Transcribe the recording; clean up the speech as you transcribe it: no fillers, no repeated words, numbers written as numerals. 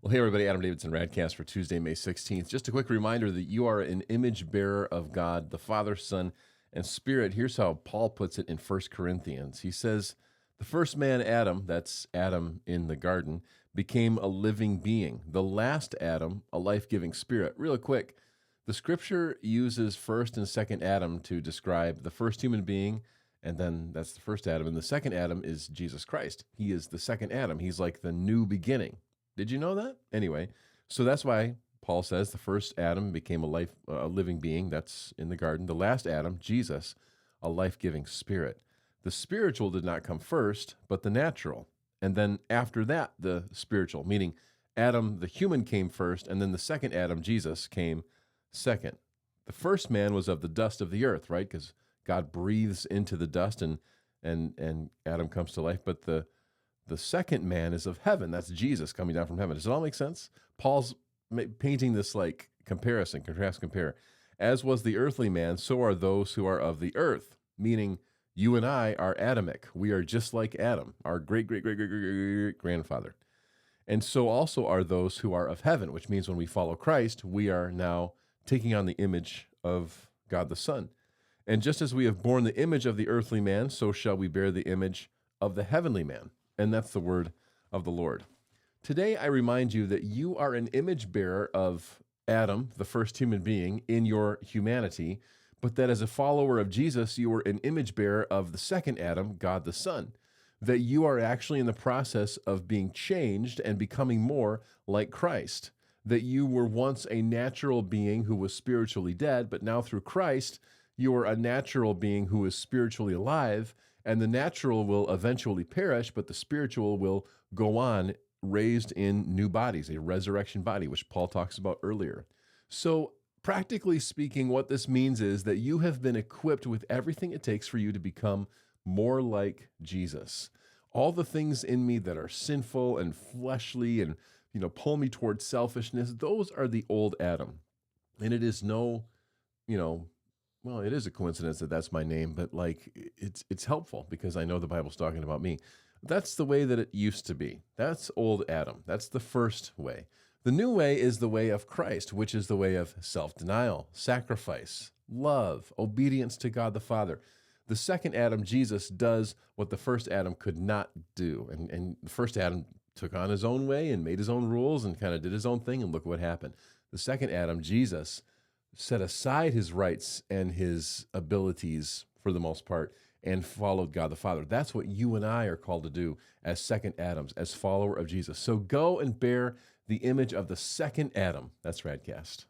Well, hey, everybody, Adam Davidson, RadCast for Tuesday, May 16th. Just a quick reminder that you are an image bearer of God, the Father, Son, and Spirit. Here's how Paul puts it in 1 Corinthians. He says, the first man, Adam, that's Adam in the garden, became a living being. The last Adam, a life-giving spirit. Real quick, the scripture uses first and second Adam to describe the first human being, and then that's the first Adam. And the second Adam is Jesus Christ. He is the second Adam. He's like the new beginning. Did you know that? Anyway, so that's why Paul says the first Adam became a living being. That's in the garden. The last Adam, Jesus, a life-giving spirit. The spiritual did not come first, but the natural. And then after that, the spiritual, meaning Adam, the human, came first, and then the second Adam, Jesus, came second. The first man was of the dust of the earth, right? Because God breathes into the dust and Adam comes to life. But the second man is of heaven. That's Jesus coming down from heaven. Does it all make sense? Paul's painting this like comparison, contrast, compare. As was the earthly man, so are those who are of the earth, meaning you and I are Adamic. We are just like Adam, our great-great-great-great-great-grandfather. And so also are those who are of heaven, which means when we follow Christ, we are now taking on the image of God the Son. And just as we have borne the image of the earthly man, so shall we bear the image of the heavenly man. And that's the word of the Lord. Today, I remind you that you are an image bearer of Adam, the first human being, in your humanity, but that as a follower of Jesus, you are an image bearer of the second Adam, God the Son. That you are actually in the process of being changed and becoming more like Christ. That you were once a natural being who was spiritually dead, but now through Christ, you are a natural being who is spiritually alive, and the natural will eventually perish, but the spiritual will go on, raised in new bodies, a resurrection body, which Paul talks about earlier. So, practically speaking, what this means is that you have been equipped with everything it takes for you to become more like Jesus. All the things in me that are sinful and fleshly and, pull me towards selfishness, those are the old Adam. And it is no, well, it is a coincidence that that's my name, but it's helpful because I know the Bible's talking about me. That's the way that it used to be. That's old Adam. That's the first way. The new way is the way of Christ, which is the way of self-denial, sacrifice, love, obedience to God the Father. The second Adam, Jesus, does what the first Adam could not do. And the first Adam took on his own way and made his own rules and kind of did his own thing, and look what happened. The second Adam, Jesus, set aside his rights and his abilities for the most part and followed God the Father. That's what you and I are called to do as second Adams, as follower of Jesus. So go and bear the image of the second Adam. That's RadCast.